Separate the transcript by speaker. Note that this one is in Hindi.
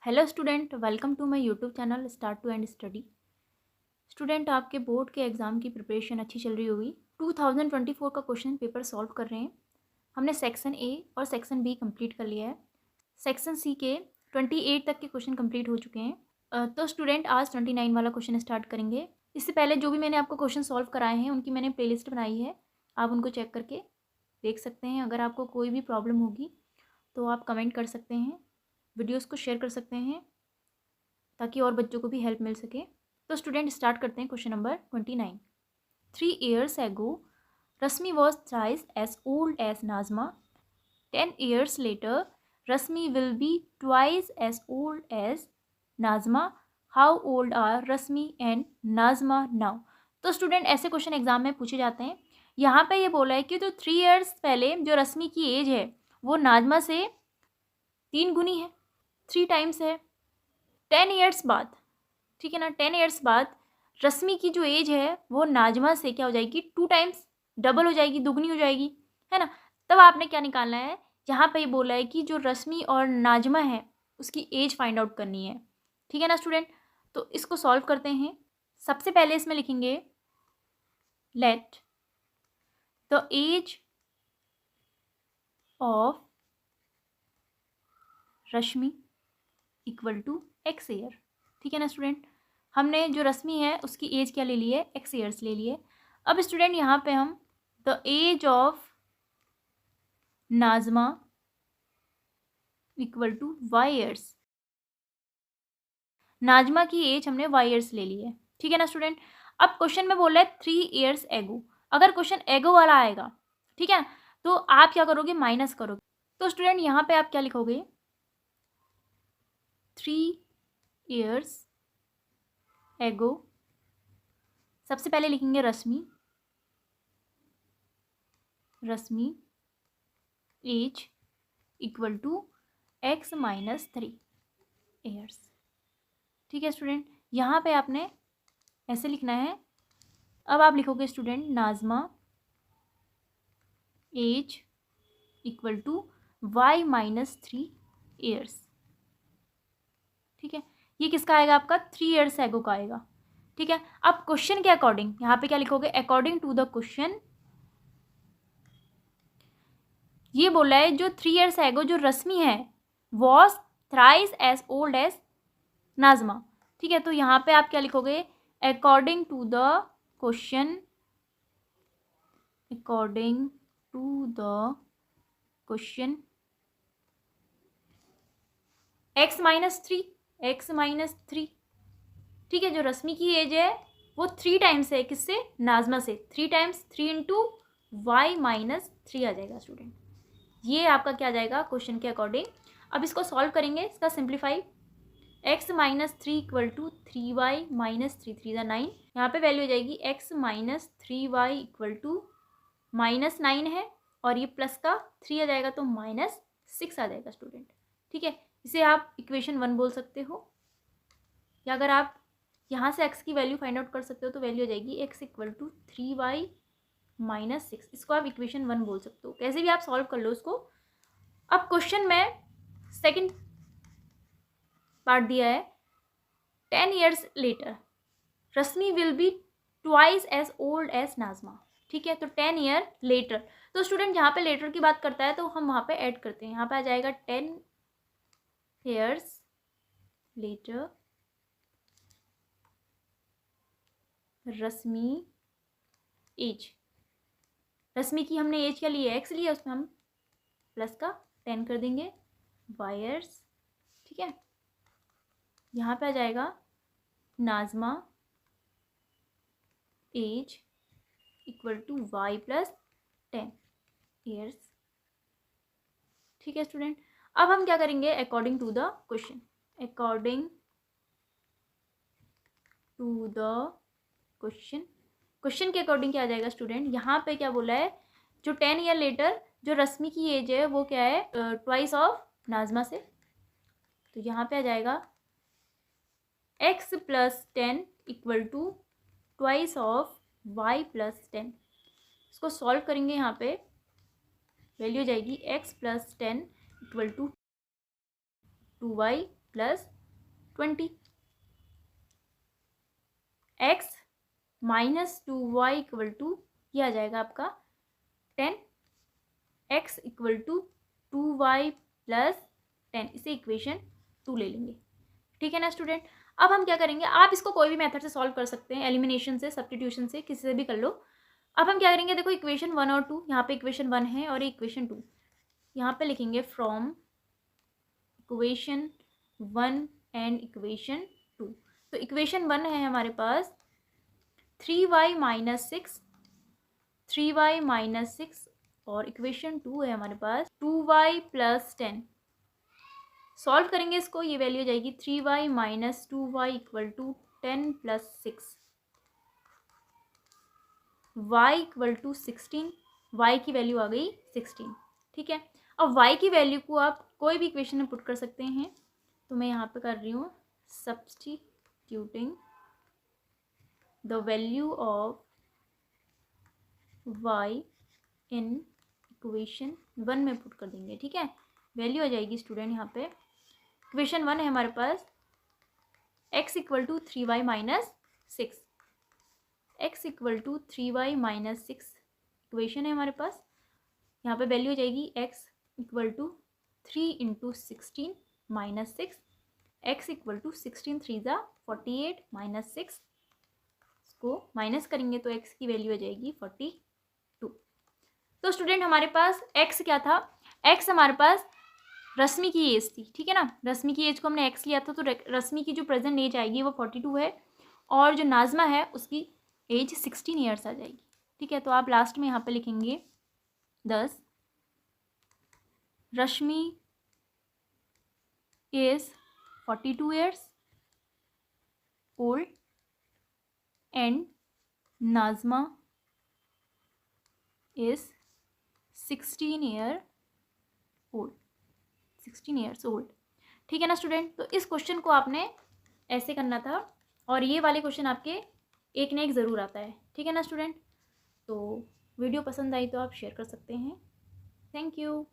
Speaker 1: Hello student, welcome to my YouTube channel start to end study. Student, आपके बोर्ड के एग्ज़ाम की प्रिपरेशन अच्छी चल रही होगी। 2024 का क्वेश्चन पेपर सॉल्व कर रहे हैं। हमने सेक्शन ए और सेक्शन बी कंप्लीट कर लिया है। सेक्शन सी के 28 तक के क्वेश्चन कंप्लीट हो चुके हैं। तो स्टूडेंट आज 29 वाला क्वेश्चन स्टार्ट करेंगे। इससे पहले जो भी मैंने आपको क्वेश्चन सॉल्व कराए हैं उनकी मैंने प्लेलिस्ट बनाई है, आप उनको चेक करके देख सकते हैं। अगर आपको कोई भी प्रॉब्लम होगी तो आप कमेंट कर सकते हैं, वीडियोज़ को शेयर कर सकते हैं ताकि और बच्चों को भी हेल्प मिल सके। तो स्टूडेंट स्टार्ट करते हैं question number 29। 3 years ago, Rasmi was thrice as old as Nazma. 10 years later, Rasmi will be twice as old as Nazma. How old are Rasmi and Nazma now? तो स्टूडेंट ऐसे क्वेश्चन एग्जाम में पूछे जाते हैं। यहाँ पे ये बोला है कि तो 3 years पहले जो रश्मि की एज है वो नाजमा से 3 गुनी है, 3 टाइम्स है। 10 years बाद, ठीक है ना, 10 years बाद रश्मि की जो एज है वो नाजमा से क्या हो जाएगी, 2 टाइम्स डबल हो जाएगी, दुगनी हो जाएगी, है ना। तब आपने क्या निकालना है, यहाँ पे ये बोला है कि जो रश्मि और नाजमा है उसकी एज फाइंड आउट करनी है, ठीक है ना स्टूडेंट। तो इसको सॉल्व करते हैं। सबसे पहले इसमें लिखेंगे let the age of Rashmi equal to x year, ठीक है ना स्टूडेंट। हमने जो रश्मि है उसकी एज क्या ले ली है, एक्स ईयर्स ले लिए। अब स्टूडेंट यहाँ पे हम the age of Najma equal to y years, Najma की एज हमने वाई ईयर्स ले ली है, ठीक है ना स्टूडेंट। अब क्वेश्चन में बोल रहा है 3 years एगो। अगर क्वेश्चन एगो वाला आएगा, ठीक है, तो आप क्या करोगे, माइनस करोगे। तो स्टूडेंट यहाँ पे आप क्या लिखोगे, 3 years एगो। सबसे पहले लिखेंगे Rashmi, Rashmi age equal to x minus 3 years, ठीक है स्टूडेंट। यहाँ पे आपने ऐसे लिखना है। अब आप लिखोगे student Najma age equal to y minus 3 years, ठीक है। ये किसका आएगा, आपका 3 years एगो का आएगा, ठीक है। अब क्वेश्चन के अकॉर्डिंग यहाँ पे क्या लिखोगे, अकॉर्डिंग टू द क्वेश्चन। ये बोला है जो 3 years एगो जो रश्मि है was thrice as old as Najma, ठीक है। तो यहाँ पे आप क्या लिखोगे, according to the question, according to the question x minus 3, x minus 3, ठीक है। जो रश्मि की एज है वो 3 टाइम्स है, किससे, नाजमा से। 3 टाइम्स 3 इंटू वाई माइनस 3 आ जाएगा स्टूडेंट। ये आपका क्या आ जाएगा क्वेश्चन के अकॉर्डिंग। अब इसको सॉल्व करेंगे, इसका simplify. X minus 3 equal to 3y minus 3, 3 ज़ा 9। यहाँ पे वैल्यू हो जाएगी x minus 3y equal to minus 9 है और ये प्लस का 3 आ जाएगा तो माइनस 6 आ जाएगा स्टूडेंट, ठीक है। इसे आप इक्वेशन 1 बोल सकते हो, या अगर आप यहाँ से x की वैल्यू फाइंड आउट कर सकते हो तो वैल्यू हो जाएगी x equal to 3y minus 6। इसको आप इक्वेशन 1 बोल सकते हो, कैसे भी आप सॉल्व कर लो उसको। अब क्वेश्चन में सेकंड पार्ट दिया है, 10 years later Rashmi will be twice as old as Najma, ठीक है। तो 10 year लेटर, तो स्टूडेंट जहाँ पे लेटर की बात करता है तो हम वहाँ पे ऐड करते हैं। यहाँ पे आ जाएगा 10 years लेटर रश्मि एज, रश्मि की हमने एज क्या ली है, एक्स लिया, उसमें हम प्लस का 10 कर देंगे वायर्स, ठीक है। यहाँ पे आ जाएगा Najma age equal to y plus 10 years, ठीक है स्टूडेंट। अब हम क्या करेंगे, according to the question, according to the question, question के अकॉर्डिंग क्या आ जाएगा स्टूडेंट। यहाँ पे क्या बोला है, जो 10 year लेटर जो रश्मि की एज है वो क्या है, ट्वाइस ऑफ नाजमा से। तो यहाँ पे आ जाएगा x plus 10 equal to twice of y plus 10। इसको सॉल्व करेंगे, यहाँ पे वैल्यू हो जाएगी x plus 10 equal to 2y प्लस 20, x minus 2y equal to ये आ जाएगा आपका 10, x equal to 2y plus 10, इसे इक्वेशन 2 ले लेंगे। ठीक है ना स्टूडेंट। अब हम क्या करेंगे, आप इसको कोई भी मेथड से सॉल्व कर सकते हैं, एलिमिनेशन से, सब्स्टिट्यूशन से, किसी से भी कर लो। अब हम क्या करेंगे, देखो इक्वेशन 1 और 2, यहाँ पे इक्वेशन 1 है और इक्वेशन 2, यहाँ पे लिखेंगे फ्रॉम इक्वेशन 1 एंड इक्वेशन 2। तो इक्वेशन 1 है हमारे पास 3y माइनस 6, 3y माइनस 6, और इक्वेशन 2 है हमारे पास 2y प्लस 10। सॉल्व करेंगे इसको, ये वैल्यू हो जाएगी 3y minus 2y equal to 10 plus 6, y equal to 16, y की वैल्यू आ गई 16। ठीक है, अब y की वैल्यू को आप कोई भी इक्वेशन में पुट कर सकते हैं। तो मैं यहाँ पे कर रही हूँ substituting the value of y in equation 1 में पुट कर देंगे। ठीक है, वैल्यू आ जाएगी स्टूडेंट, यहाँ पे इक्वेशन 1 है हमारे पास x equal to 3y minus 6, x equal to 3y minus 6 equation है हमारे पास। यहाँ पे वैल्यू हो जाएगी x equal to 3 into 16 minus 6, x equal to 16 3 ज़ा 48 माइनस 6, इसको माइनस करेंगे तो x की वैल्यू आ जाएगी 42। तो स्टूडेंट हमारे पास x क्या था, x हमारे पास रश्मि की एज थी। ठीक है ना, रश्मि की एज को हमने x लिया था, तो रश्मि की जो प्रेजेंट एज आएगी वो 42 है, और जो नाजमा है उसकी एज 16 ईयर्स आ जाएगी। ठीक है, तो आप लास्ट में यहाँ पे लिखेंगे 10 Rashmi is 42 years old and Najma is 16 years old. ठीक है ना स्टूडेंट। तो इस क्वेश्चन को आपने ऐसे करना था, और ये वाले क्वेश्चन आपके एक ना एक ज़रूर आता है। ठीक है ना स्टूडेंट। तो वीडियो पसंद आई तो आप शेयर कर सकते हैं। Thank you.